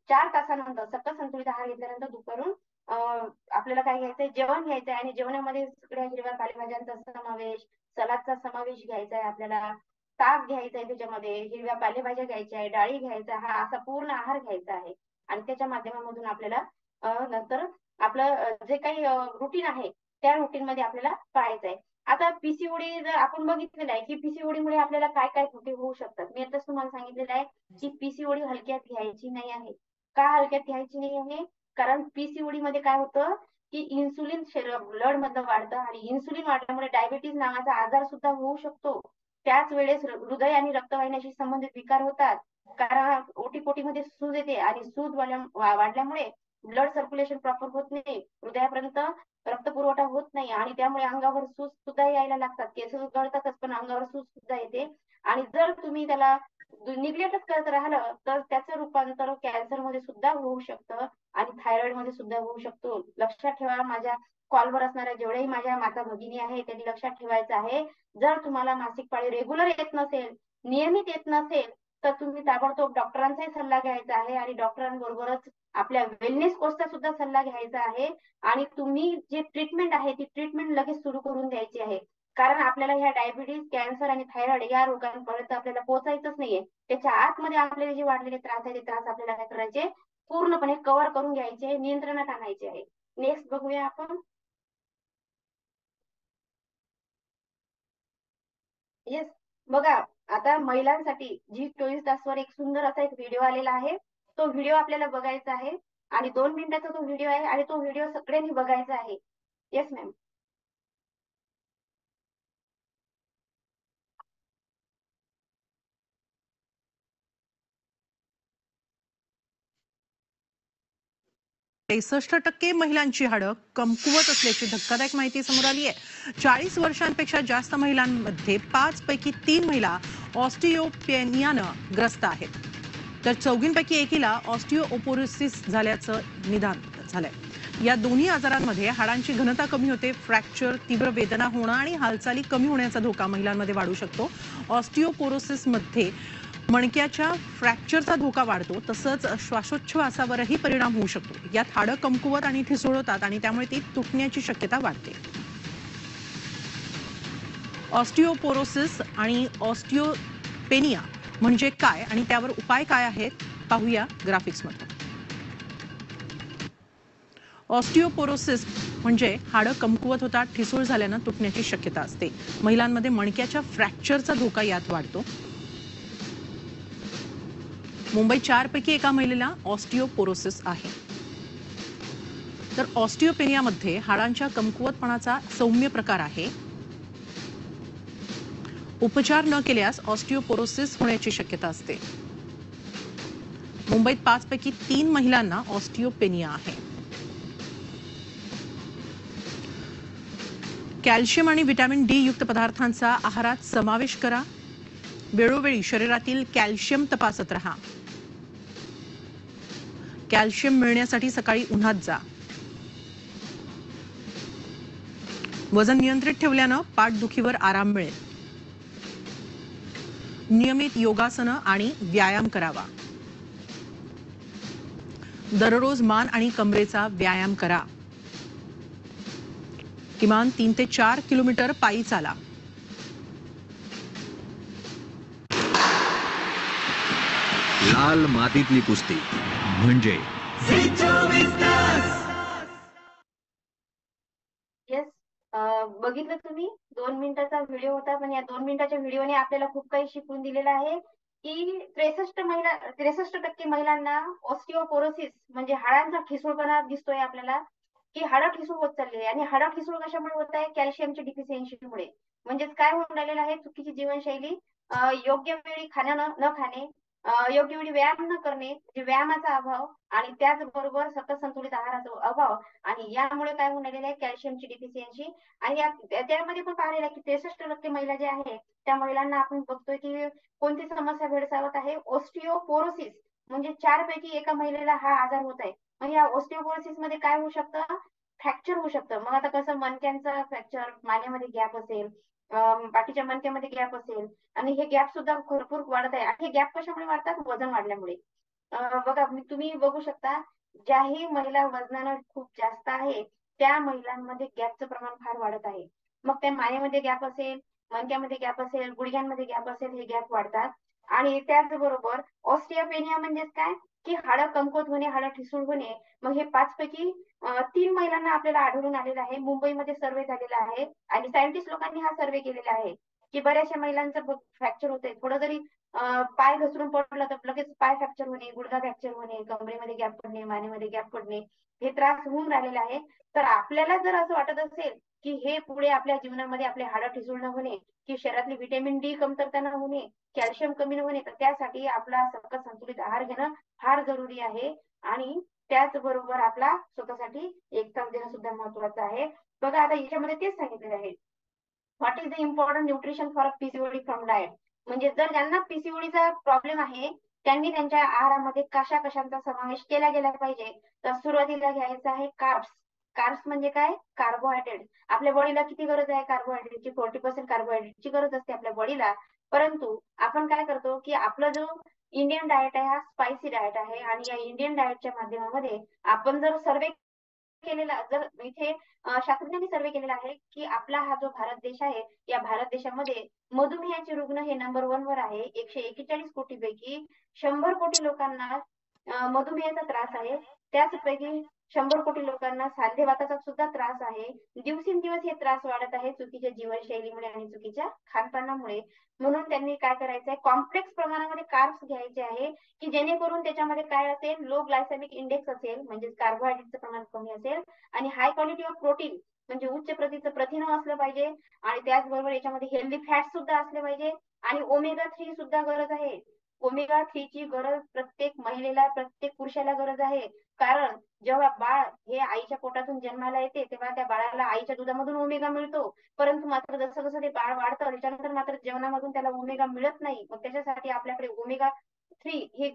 4 तासानंतर. सकस संतुलित आहार घेतल्यानंतर दुपारून आपल्याला काय घ्यायचंय, जेवण घ्यायचंय. आणि जेवणामध्ये सगळ्या हिरव्या पालेभाज्यांचा समावेश, सलादचा समावेश घ्यायचा आहे आपल्याला, ताक घ्यायचंय, त्याच्यामध्ये हिरव्या पालेभाज्या घ्यायच्या आहे, डाळी घ्यायचा, हा असा पूर्ण आहार घ्यायचा आहे. आणि त्याच्या माध्यमामधून आपल्याला नंतर आपलं जे काही रुटीन आहे त्या रुटीन मध्ये आपल्याला पाळायचं आहे. आता पीसीओडी जर आपण बघितलेलं आहे की पीसीओडी मुळे आपल्याला काय काय त्रुटी होऊ शकतात. मी आताच तुम्हाला सांगितलेलं आहे की पीसीओडी हलक्यात घ्यायची नाही आहे. का हलक्यात घ्यायची नाही आहे, कारण पीसीओडी मध्ये काय होतं की इन्सुलिन ब्लड मधलं वाढतं आणि इन्सुलिन वाढल्यामुळे डायबिटीज नावाचा आजार सुद्धा होऊ शकतो. त्याच वेळेस हृदय आणि रक्तवाहिन्याशी संबंधित विकार होतात. कारण ओटीपोटीमध्ये सूज येते आणि सूज वाढल्यामुळे ब्लड सर्क्युलेशन प्रॉपर होत नाही, हृदयापर्यंत रक्तपुरवठा होत नाही आणि त्यामुळे अंगावर सूज सुद्धा यायला लागतात. केस गळतातच पण अंगावर सूज सुद्धा येते. आणि जर तुम्ही त्याला निग्लेक्टच करत राहिलं तर त्याचं रूपांतर कॅन्सर मध्ये सुद्धा होऊ शकतं आणि थायरॉइड मध्ये सुद्धा होऊ शकतो. लक्षात ठेवा, माझ्या कॉलवर असणाऱ्या जेवढ्याही माझ्या माता भगिनी आहे त्यांनी लक्षात ठेवायचं आहे, जर तुम्हाला मासिक पाळी रेग्युलर येत नसेल, नियमित येत नसेल, तर तुम्ही ताबडतोब डॉक्टरांचाही सल्ला घ्यायचा आहे आणि डॉक्टरांबरोबरच आपल्या वेलनेस कोचचा सुद्धा सल्ला घ्यायचा आहे आणि तुम्ही जे ट्रीटमेंट आहे ती ट्रीटमेंट लगेच सुरू करून द्यायची आहे. कारण आपल्याला ह्या डायबिटीज, कॅन्सर आणि थायरॉइड या रोगांपर्यंत आपल्याला पोहोचायचंच नाहीये. त्याच्या आतमध्ये आपल्याला जे वाढलेले त्रास आहे ते त्रास आपल्याला काय करायचे, पूर्णपणे कव्हर करून घ्यायचे, नियंत्रणात आणायचे आहे. नेक्स्ट बघूया आपण. येस, बघा, आता महिलांसाठी जी 24 तासवर एक सुंदर असा एक व्हिडिओ आलेला आहे. तो व्हिडिओ आपल्याला बघायचा आहे आणि 2 मिनिटाचा तो व्हिडिओ आहे आणि तो व्हिडिओ सगळ्यांनी बघायचा आहे. Yes ma'am. ,63% महिलांची हाडं कमकुवत असल्याची धक्कादायक माहिती समोर आली आहे. 40 वर्षांपेक्षा जास्त महिलांमध्ये 5 पैकी 3 महिला ऑस्टिओपेनियानं ग्रस्त आहेत. तर 4 पैकी एकीला ऑस्टिओपोरोसिस झाल्याचं निदान झालंय. या दोन्ही आजारांमध्ये हाडांची घनता कमी होते, फ्रॅक्चर, तीव्र वेदना होणं आणि हालचाली कमी होण्याचा धोका महिलांमध्ये वाढू शकतो. ऑस्टिओपोरोसिसमध्ये मणक्याच्या फ्रॅक्चरचा धोका वाढतो, तसंच श्वासोच्छवासावरही परिणाम होऊ शकतो. यात हाडं कमकुवत आणि ठिसूळ होतात आणि त्यामुळे ती तुटण्याची शक्यता वाढते. ऑस्टिओपोरोसिस आणि ऑस्टिओपेनिया म्हणजे काय आणि त्यावर उपाय काय आहेत पाहूया ग्राफिक्समध्ये. ऑस्टिओपोरोसिस म्हणजे हाडं कमकुवत होतात, ठिसूळ झाल्यानं तुटण्याची शक्यता असते. महिलांमध्ये मणक्याच्या फ्रॅक्चरचा धोका यात वाढतो. मुंबईत 4 पैकी एका महिलेला ऑस्टिओपोरोसिस आहे. तर ऑस्टिओपेनियामध्ये हाडांच्या कमकुवतपणाचा सौम्य प्रकार आहे. उपचार न केल्यास ऑस्टिओपोरोसिस होण्याची शक्यता असते. मुंबईत 5 पैकी 3 महिलांना ऑस्टिओपेनिया आहे. कॅल्शियम आणि व्हिटॅमिन डी युक्त पदार्थांचा आहारात समावेश करा. वेळोवेळी शरीरातील कॅल्शियम तपासत रहा. कॅल्शियम मिळण्यासाठी सकाळी उन्हात जा. वजन नियंत्रित ठेवल्यानं पाठदुखीवर आराम मिळेल. नियमित योगासनं आणि व्यायाम करावा. दररोज मान आणि कमरेचा व्यायाम करा. किमान 3 ते 4 किलोमीटर पायी चाला. लाल मातीतली कुस्ती म्हणजे येस, बघितलं तुम्ही, 2 मिनिटाचा व्हिडिओ होता, पण या 2 मिनिटाच्या व्हिडिओने आपल्याला खूप काही शिकवून दिलेलं आहे की 63% महिलांना ऑस्टिओपोरोसिस म्हणजे हाडांचा ठिसूळपणा दिसतोय आपल्याला, की हाडं ठिसूळ होत चालली आहे. आणि हाडं ठिसूळ कशामुळे होत आहे? कॅल्शियमच्या डिफिशियन्सीमुळे. म्हणजेच काय होऊन राहिलेलं आहे? चुकीची जीवनशैली, योग्य वेळी खाणं न खाणे, योग्य वेळी व्यायाम न करणे, म्हणजे व्यायामाचा अभाव आणि त्याचबरोबर सतत संतुलित आहाराचा अभाव. आणि यामुळे काय होऊन राहिलेलं आहे? कॅल्शियमची डिफिशियन्सी. आणि त्यामध्ये पण पाहिलेलं आहे की 63% महिला ज्या आहेत त्या महिलांना आपण बघतोय की कोणती समस्या भेडसावत आहे? ऑस्टिओपोरोसिस. म्हणजे 4 पैकी एका महिलेला हा आजार होत आहे. मग या ऑस्टिओपोरोसिस मध्ये काय होऊ शकतं? फ्रॅक्चर होऊ शकतं. मग आता कसं मणक्यांचा फ्रॅक्चर, मानेमध्ये गॅप असेल, पाठीच्या मणक्यामध्ये गॅप असेल आणि हे गॅप सुद्धा भरपूर वाढत आहे. आणि हे गॅप कशामुळे वाढतात? वजन वाढल्यामुळे. बघा, तुम्ही बघू शकता, ज्याही महिला वजनानं खूप जास्त आहे त्या महिलांमध्ये गॅपचं प्रमाण फार वाढत आहे. मग त्या मानेमध्ये गॅप असेल, मणक्यामध्ये गॅप असेल, गुडघ्यांमध्ये गॅप असेल, हे गॅप वाढतात. आणि त्याचबरोबर ऑस्टिओपेनिया म्हणजेच काय? की हाडं कमकुवत होणे, हाडं ठिसूळ होणे. मग हे 5 पैकी 3 महिलांना आपल्याला आढळून आलेलं आहे. मुंबईमध्ये सर्वे झालेला आहे आणि सायंटिस्ट लोकांनी हा सर्वे केलेला आहे की बऱ्याचशा महिलांचं फ्रॅक्चर होतंय. थोडं जरी पाय घसरून पडलं तर लगेच पाय फ्रॅक्चर होणे, गुडघा फ्रॅक्चर होणे, कमरेमध्ये गॅप पडणे, मानेमध्ये गॅप पडणे, हे त्रास होऊन राहिलेले आहे. तर आपल्याला जर असं वाटत असेल की हे पुढे आपल्या जीवनामध्ये आपले हाडं ठिसूळ होणे, की शरीरातली व्हिटॅमिन डी कमतरता न होणे, कॅल्शियम कमी न होणे, तर त्यासाठी आपला सकस संतुलित आहार घेणं फार जरुरी आहे. आणि त्याचबरोबर आपला स्वतःसाठी एक तास देणं सुद्धा महत्वाचं आहे. बघा आता याच्यामध्ये तेच सांगितलेलं आहे, what is the important nutrition for PCOD from diet. म्हणजे जर ज्यांना पीसीओडीचा प्रॉब्लेम आहे त्यांनी त्यांच्या आहारामध्ये कशा कशांचा समावेश केला गेला पाहिजे. तर सुरुवातीला घ्यायचं आहे कार्ब्स. कार्ब्स म्हणजे काय? कार्बोहायड्रेट. आपल्या बॉडीला किती गरज आहे कार्बोहायड्रेटची? 40% कार्बोहायड्रेटची गरज असते आपल्या बॉडीला. परंतु आपण काय करतो की आपला जो इंडियन डाएट आहे हा स्पायसी डाएट आहे, आणि या इंडियन डाएटच्या माध्यमामध्ये आपण जर सर्वे केलेला, जर इथे शास्त्रज्ञांनी सर्वे केलेला आहे की आपला हा जो भारत देश आहे, या भारत देशामध्ये मधुमेहाचे रुग्ण हे नंबर 1 वर आहे. 141 कोटीपैकी 100 कोटी लोकांना मधुमेहाचा त्रास आहे. त्याचपैकी 100 कोटी लोकांना सांधेवाताचा सुद्धा त्रास आहे. दिवसेंदिवस हे त्रास वाढत आहे चुकीच्या जीवनशैलीमुळे आणि चुकीच्या खानपानामुळे. म्हणून त्यांनी काय करायचंय, कॉम्प्लेक्स प्रमाणामध्ये कार्ब्स घ्यायचे आहे, की जेणेकरून त्याच्यामध्ये काय असेल, लो ग्लायसेमिक इंडेक्स असेल, म्हणजे कार्बोहायड्रेटचं प्रमाण कमी असेल, आणि हाय क्वालिटी ऑफ प्रोटीन म्हणजे उच्च प्रतीचं प्रथिन असलं पाहिजे, आणि त्याचबरोबर याच्यामध्ये हेल्दी फॅट सुद्धा असले पाहिजे, आणि ओमेगा 3 सुद्धा गरज आहे. ओमेगा 3 ची गरज प्रत्येक महिलेला, प्रत्येक पुरुषाला गरज आहे. कारण जेव्हा बाळ हे आईच्या पोटातून जन्माला येते तेव्हा त्या बाळाला आईच्या दुधामधून ओमेगा मिळतो. परंतु मात्र जसं जसं ते बाळ वाढतं त्याच्यानंतर मात्र जेवणामधून त्याला ओमेगा मिळत नाही. मग त्याच्यासाठी आपल्याकडे ओमेगा 3 हे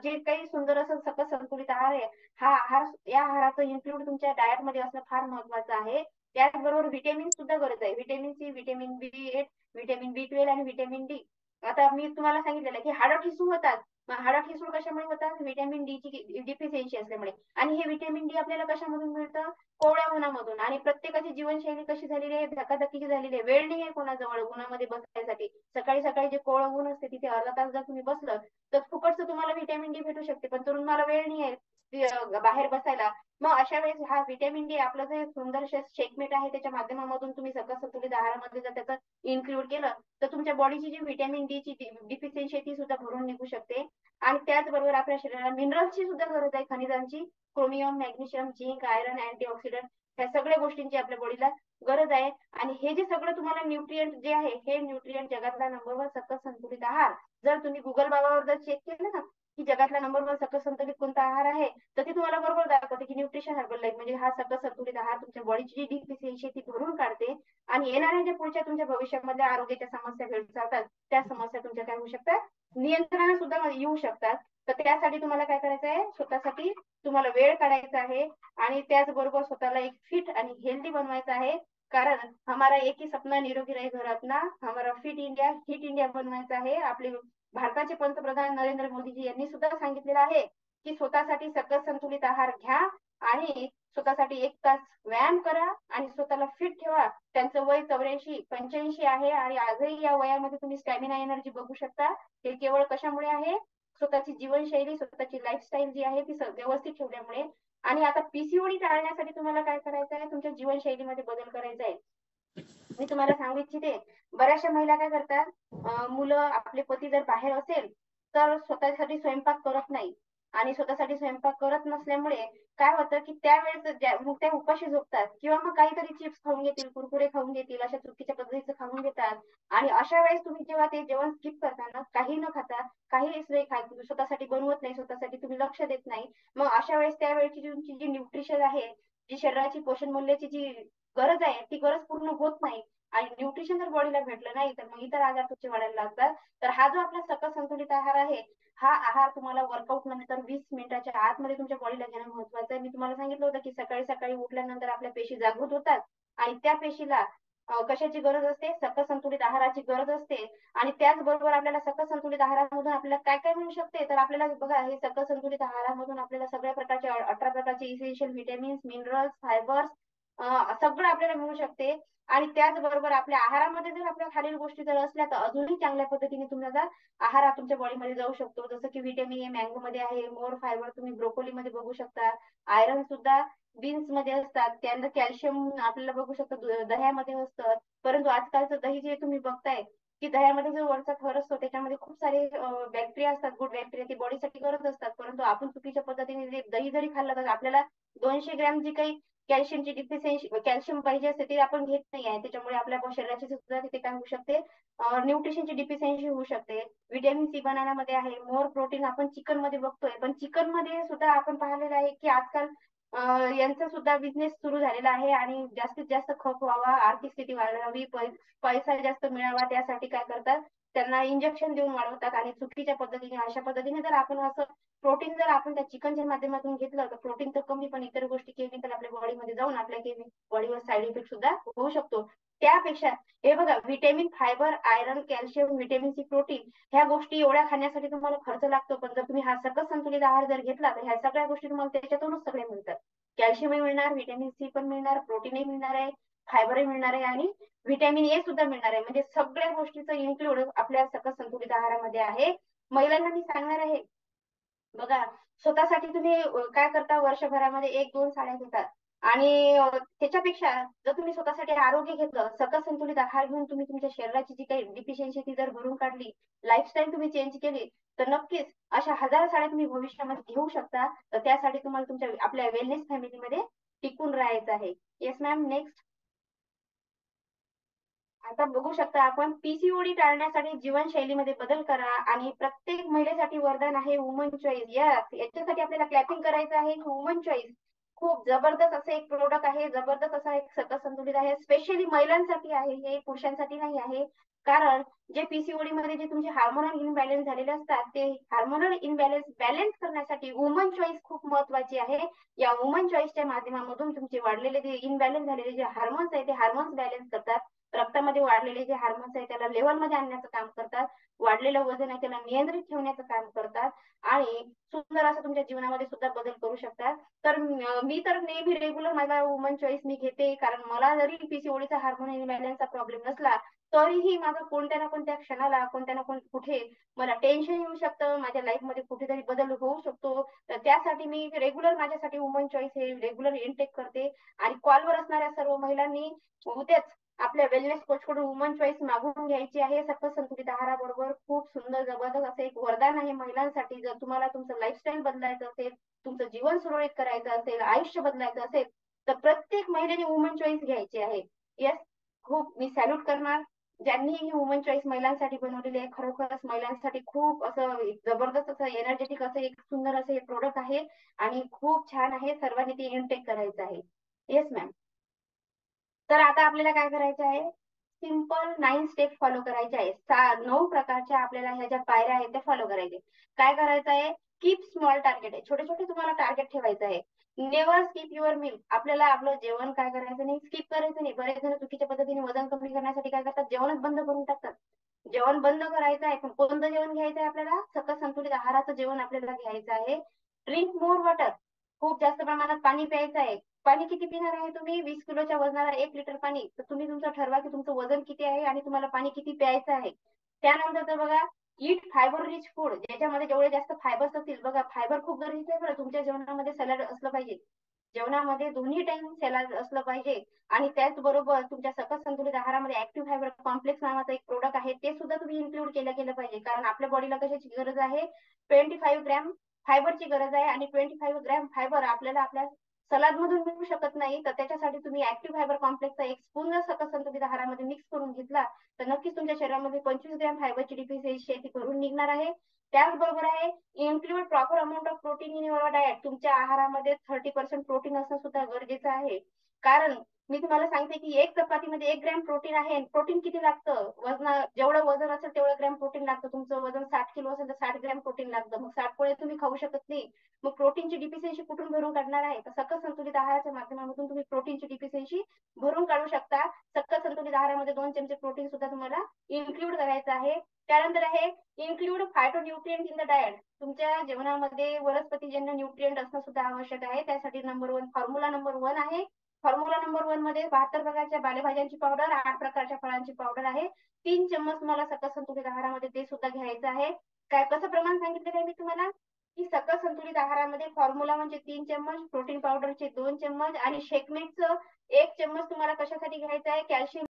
जे काही सुंदर असं सकस संतुलित आहार आहे, हा आहार, या आहाराचं इन्क्लूड तुमच्या डाएट मध्ये असणं फार महत्वाचं आहे. त्याचबरोबर व्हिटॅमिन सुद्धा गरज आहे. व्हिटॅमिन सी, व्हिटॅमिन बी 8, व्हिटॅमिन बी 12 आणि व्हिटॅमिन डी. आता मी तुम्हाला सांगितलेलं की हाडं ठिसूळ होतात. मग हाडं ठिसूळ कशामुळे होतात? व्हिटॅमिन डी ची डिफिशियन्सी असल्यामुळे. आणि हे व्हिटॅमिन डी आपल्याला कशामधून मिळतं? कोवळ्या उन्हामधून. आणि प्रत्येकाची जीवनशैली कशी झालेली आहे? धकाधकीची झालेली आहे. वेळ नाही आहे कोणाजवळ उन्हामध्ये बसण्यासाठी. सकाळी सकाळी जे कोवळं ऊन असते तिथे अर्धा तास जर तुम्ही बसलं तर फुकटचं तुम्हाला व्हिटॅमिन डी भेटू शकते, पण तुम्हाला वेळ नाही आहे बाहेर बसायला. मग अशा वेळेस हा व्हिटॅमिन डी आपलं जे सुंदर शेकमेट आहे त्याच्या माध्यमामधून तुम्ही सकस संतुलित आहारामध्ये जर त्याचं इन्क्लूड केलं तर तुमच्या बॉडीची जी व्हिटॅमिन डी ची डिफिशियन्सी ती सुद्धा भरून निघू शकते. आणि त्याचबरोबर आपल्या शरीराला मिनरल्सची सुद्धा गरज आहे, खनिजांची. Chromium, magnesium, zinc, iron, antioxidant, ह्या सगळ्या गोष्टींची आपल्या बॉडीला गरज आहे. आणि हे जे सगळं तुम्हाला न्यूट्रिएंट जे आहे, हे न्यूट्रिएंट जगातला नंबर 1 सकस संतुलित आहार. जर तुम्ही गुगल बाबावर जर चेक केलं ना की जगातला नंबर 1 सकस संतुलित कोणता आहार आहे, तर ते तुम्हाला बरोबर दाखवते की न्यूट्रिशन हर्बल लाईफ म्हणजे हा सकस संतुलित आहार तुमच्या बॉडीची जी डिफिशियन्सी ती भरून काढते. आणि येणाऱ्या जे पुढच्या तुमच्या भविष्यामधल्या आरोग्याच्या समस्या भेडसावतात त्या समस्या तुमच्या काय होऊ शकतात, नियंत्रणात सुद्धा येऊ शकतात. तर त्यासाठी तुम्हाला काय करायचं आहे, स्वतःसाठी तुम्हाला वेळ काढायचा आहे. आणि त्याचबरोबर स्वतःला एक फिट आणि हेल्दी बनवायचं आहे. कारण हमारा एक ही सपना निरोगी रहे घर अपना, हमारा फिट इंडिया, हिट इंडिया बनवायचं आहे. आपले भारताचे पंतप्रधान नरेंद्र मोदीजी यांनी सुद्धा सांगितलेलं आहे की स्वतःसाठी सकस संतुलित आहार घ्या, आणि स्वतःसाठी एक तास व्यायाम करा, आणि स्वतःला फिट ठेवा. त्यांचं वय 84-85 आहे, आणि आजही या वयामध्ये तुम्ही स्टॅमिना एनर्जी बघू शकता. हे केवळ कशामुळे आहे? स्वतःची जीवनशैली, स्वतःची लाईफस्टाईल जी आहे ती व्यवस्थित ठेवल्यामुळे. आणि आता पीसीओडी टाळण्यासाठी तुम्हाला काय करायचं आहे, तुमच्या जीवनशैलीमध्ये बदल करायचा आहे. मी तुम्हाला सांगू इच्छिते, बऱ्याचशा महिला काय करतात, मुलं, आपले पती जर बाहेर असेल तर स्वतःसाठी स्वयंपाक करत नाही. आणि स्वतःसाठी स्वयंपाक करत नसल्यामुळे काय होतं की त्यावेळेस मग त्या उपाशी झोपतात, किंवा मग काहीतरी चिप्स खाऊन घेतील, कुरकुरे खाऊन घेतील, अशा चुकीच्या पद्धतीचं खाऊन घेतात. आणि अशा वेळेस तुम्ही जेव्हा ते जेवण स्किप करताना, काही न खाता, काही नाही खात, स्वतःसाठी बनवत नाही, स्वतःसाठी तुम्ही लक्ष देत नाही, मग अशा वेळेस त्यावेळेची तुमची जी न्यूट्रिशन आहे, जी शरीराची पोषण मूल्याची जी गरज आहे ती गरज पूर्ण होत नाही. आणि न्यूट्रिशन जर बॉडीला भेटलं नाही तर मग इतर आजार तुमचे वाढायला लागतात. तर हा जो आपला सकस संतुलित आहार आहे, हा आहार तुम्हाला वर्कआउट नंतर 20 मिनिटाच्या आतमध्ये तुमच्या बॉडीला घेणं महत्वाचं आहे. मी तुम्हाला सांगितलं होतं की सकाळी सकाळी उठल्यानंतर आपल्या पेशी जागृत होतात, आणि त्या पेशीला कशाची गरज असते? सकस संतुलित आहाराची गरज असते. आणि त्याचबरोबर आपल्याला सकस संतुलित आहारामधून आपल्याला काय काय मिळू शकते, तर आपल्याला बघा, हे सकस संतुलित आहारामधून आपल्याला सगळ्या प्रकारचे 18 प्रकारचे इसेन्शियल व्हिटॅमिन्स, मिनरल्स, फायबर्स सगळं आपल्याला मिळू शकते. आणि त्याचबरोबर आपल्या आहारामध्ये जर आपल्या खालील गोष्टी जर असल्या तर अजूनही चांगल्या पद्धतीने तुमचा आहार हा तुमच्या बॉडीमध्ये जाऊ शकतो. जसं की व्हिटॅमिन ए मँगो मध्ये आहे, मोर फायबर तुम्ही ब्रोकोली मध्ये बघू शकता, आयरन सुद्धा बीन्स मध्ये असतात, त्यानंतर कॅल्शियम आपल्याला बघू शकतो दह्यामध्ये असतं. परंतु आजकालचं दही जे तुम्ही बघताय की दह्यामध्ये जो वरचा थर असतो त्याच्यामध्ये खूप सारे बॅक्टेरिया असतात, गुड बॅक्टेरिया, ते बॉडीसाठी गरज असतात. परंतु आपण चुकीच्या पद्धतीने दही जरी खाल्लं तर आपल्याला 200 ग्रॅम जी काही कॅल्शियमची डिफिशियन्सी कॅल्शियम पाहिजे असते ते आपण घेत नाही आहे. त्याच्यामुळे आपल्या शरीराची सुद्धा तिथे काय होऊ शकते, न्यूट्रिशनची डिफिशियन्सी होऊ शकते. व्हिटॅमिन सी बनानामध्ये आहे, मोर प्रोटीन आपण चिकन मध्ये बघतोय, पण चिकन मध्ये सुद्धा आपण पाहिलेलं आहे की आजकाल यांचा सुद्धा बिझनेस सुरू झालेला आहे आणि जास्तीत जास्त खप व्हावा, आर्थिक स्थिती वाढवावी, पैसा जास्त मिळावा, त्यासाठी काय करतात, त्यांना इंजेक्शन देऊन वाढवतात. आणि चुकीच्या पद्धतीने अशा पद्धतीने जर आपण असं प्रोटीन जर आपण त्या चिकनच्या माध्यमातून घेतलं तर प्रोटीन तर कमी, पण इतर गोष्टी केमिकल आपल्या बॉडीमध्ये जाऊन आपल्या बॉडीवर साईड इफेक्ट सुद्धा होऊ शकतो. त्यापेक्षा हे बघा, vitamin, fibre, iron, calcium, vitamin C, protein ह्या गोष्टी एवढ्या खाण्यासाठी तुम्हाला खर्च लागतो, पण जर तुम्ही हा सकस संतुलित आहार जर घेतला तर ह्या सगळ्या गोष्टी तुम्हाला त्याच्यातूनच सगळे मिळतात. कॅल्शियमही मिळणार, व्हिटॅमिन सी पण मिळणार, प्रोटीनही मिळणार आहे, फायबरही मिळणार आहे आणि व्हिटॅमिन ए सुद्धा मिळणार आहे. म्हणजे सगळ्या गोष्टीचं इन्क्लूड आपल्या सकस संतुलित आहारामध्ये आहे. महिलांना मी सांगणार आहे, बघा, स्वतःसाठी तुम्ही काय करता, वर्षभरामध्ये 1-2 साड्या घेतात आणि त्याच्यापेक्षा जर तुम्ही स्वतःसाठी आरोग्य घेतलं, सकस संतुलित आहार घेऊन तुम्ही तुमच्या शरीराची जी काही डिफिशियन्सी ती जर भरून काढली, लाईफस्टाईल तुम्ही चेंज केली, तर नक्कीच अशा 1000 साड्या तुम्ही भविष्यामध्ये घेऊ शकता. तर त्यासाठी तुम्हाला तुमच्या आपल्या वेलनेस फॅमिलीमध्ये टिकून राहायचं आहे. Yes ma'am, next. आता बघू शकता आपण, पीसीओडी टाळण्यासाठी जीवनशैलीमध्ये बदल करा आणि प्रत्येक महिलेसाठी वरदान आहे वुमन चॉईस. यस, याच्यासाठी आपल्याला क्लॅपिंग करायचं आहे. वुमन चॉईस खूप जबरदस्त असं एक प्रोडक्ट आहे, जबरदस्त असा एक सकस संतुलित आहे, स्पेशली महिलांसाठी आहे, हे पुरुषांसाठी नाही आहे. कारण जे पीसीओडी मध्ये जे तुमचे हार्मोनल इनबॅलन्स झालेले असतात, ते हार्मोनल इनबॅलन्स बॅलन्स करण्यासाठी वुमन चॉईस खूप महत्वाची आहे. या वुमन चॉईसच्या माध्यमामधून तुमचे वाढलेले जे इनबॅलन्स झालेले जे हार्मोन्स आहे ते हार्मोन्स बॅलन्स करतात. रक्तामध्ये वाढलेले जे हार्मोन्स आहे त्याला लेवलमध्ये आणण्याचं काम करतात. वाढलेलं वजन आहे त्याला नियंत्रित ठेवण्याचं काम करतात आणि सुंदर असं तुमच्या जीवनामध्ये सुद्धा बदल करू शकतात. तर मी तर नेहमी रेग्युलर माझा वुमन चॉईस मी घेते, कारण मला जरी पीसीओडीचा हार्मोन इनबॅलन्सचा प्रॉब्लेम नसला तरीही माझं कोणत्या ना कोणत्या क्षणाला कोणत्या ना कुठे मला टेन्शन येऊ शकतं, माझ्या लाईफमध्ये कुठेतरी बदल होऊ शकतो. तर त्यासाठी मी रेग्युलर माझ्यासाठी वुमन चॉईस हे रेग्युलर इनटेक करते. आणि कॉलवर असणाऱ्या सर्व महिलांनी उद्याच आपल्या वेलनेस कोच कडून वुमन चॉईस मागून घ्यायची आहे. सकस संतुलित आहाराबरोबर खूप सुंदर जबरदस्त असं एक वरदान आहे महिलांसाठी. जर तुम्हाला तुमचं लाईफस्टाईल बदलायचं असेल, तुमचं जीवन सुरळीत करायचं असेल, आयुष्य बदलायचं असेल, तर प्रत्येक महिलेने वुमन चॉईस घ्यायची आहे. येस, खूप मी सॅल्यूट करणार ज्यांनी ही वुमन चॉईस महिलांसाठी बनवलेली आहे. खरोखरच महिलांसाठी खूप असं जबरदस्त असं एनर्जेटिक असं एक सुंदर असं हे प्रोडक्ट आहे आणि खूप छान आहे. सर्वांनी ते इनटेक करायचं आहे. Yes ma'am. तर आता आपल्याला काय करायचं आहे, सिंपल 9 स्टेप फॉलो करायचे आहे. 9 प्रकारच्या आपल्याला ह्या ज्या पायऱ्या आहेत त्या फॉलो करायचे. काय करायचं आहे, कीप स्मॉल टार्गेट आहे, छोटे छोटे तुम्हाला टार्गेट ठेवायचं आहे. नेव्हर स्किप युअर मील, आपल्याला आपलं जेवण काय करायचं नाही, स्किप करायचं नाही. बरेच जण चुकीच्या पद्धतीने वजन कमी करण्यासाठी काय करतात, जेवणच बंद करून टाकतात. जेवण बंद करायचं आहे, पण कोणतं जेवण घ्यायचं आहे आपल्याला, सकस संतुलित आहाराचं जेवण आपल्याला घ्यायचं आहे. ड्रिंक मोर वॉटर, खूप जास्त प्रमाणात पाणी प्यायचं आहे. पाणी किती पिणार आहे तुम्ही, 20 किलोच्या वजनाला 1 लिटर पाणी. तर तुम्ही तुमचं ठरवा की तुमचं वजन किती आहे आणि तुम्हाला पाणी किती प्यायचं आहे. त्यानंतर तर बघा, ईट फायबर रिच फूड, ज्याच्यामध्ये जेवढे जास्त फायबर्स असतील, बघा फायबर खूप गरजेचं आहे बरं. तुमच्या जेवणामध्ये सॅलड असलं पाहिजे, जेवणामध्ये दोन्ही टाइम सॅलड असलं पाहिजे. आणि त्याचबरोबर तुमच्या सकस संतुलित आहारामध्ये ऍक्टिव्ह फायबर कॉम्प्लेक्स नावाचं एक प्रोडक्ट आहे, ते सुद्धा तुम्ही इन्क्लूड केलं गेलं पाहिजे. कारण आपल्या बॉडीला कशाची गरज आहे, 25 ग्रॅम फायबरची गरज आहे आणि 25 ग्रॅम फायबर आपल्याला आपल्या सलाद मधून मिळू शकत नाही. तर त्याच्यासाठी तुम्ही ऍक्टिव्ह फायबर कॉम्प्लेक्सचा एक स्पून जर सकस संतुलित आहारामध्ये मिक्स करून घेतला तर नक्कीच तुमच्या शरीरामध्ये 25 ग्रॅम फायबरची डिफिशियन्सी ती भरून निघणार आहे. त्याचबरोबर आहे, include proper amount of protein in your diet, तुमच्या आहारामध्ये 30% प्रोटीन असणं सुद्धा गरजेचं आहे. कारण मी तुम्हाला सांगते की एक चपातीमध्ये 1 ग्रॅम प्रोटीन आहे. प्रोटीन किती लागतं, जेवढं वजन असेल तेवढं ग्रॅम प्रोटीन लागतं. तुमचं वजन 60 किलो असेल तर 60 ग्रॅम प्रोटीन लागतं. मग 60 पोळे तुम्ही खाऊ शकत नाही, मग प्रोटीनची डिफिशियन्सी कुठून भरून काढणार आहे. तर सकस संतुलित आहाराच्या माध्यमातून तुम्ही प्रोटीनची डिफिशियन्सी भरून काढू शकता. सकस संतुलित आहारामध्ये 2 चमचे प्रोटीन सुद्धा तुम्हाला इन्क्लूड करायचं आहे. त्यानंतर आहे, include phyto nutrient in the diet, तुमच्या जेवणामध्ये वनस्पतीजन्य न्यूट्रिएंट असणं सुद्धा आवश्यक आहे. त्यासाठी फॉर्म्युला नंबर 1 आहे. फॉर्म्युला नंबर 1 मध्ये 72 प्रकारच्या पालेभाज्यांची पावडर, 8 प्रकारच्या फळांची पावडर आहे. 3 चम्मच तुम्हाला सकस संतुलित आहारामध्ये ते सुद्धा घ्यायचं आहे. काय कसं प्रमाण सांगितलेलं आहे मी तुम्हाला, की सकस संतुलित आहारामध्ये फॉर्म्युला म्हणजे 3 चम्मच, प्रोटीन पावडरचे 2 चम्मच आणि शेकमेटचं 1 चम्मच तुम्हाला कशासाठी घ्यायचं आहे, कॅल्शियम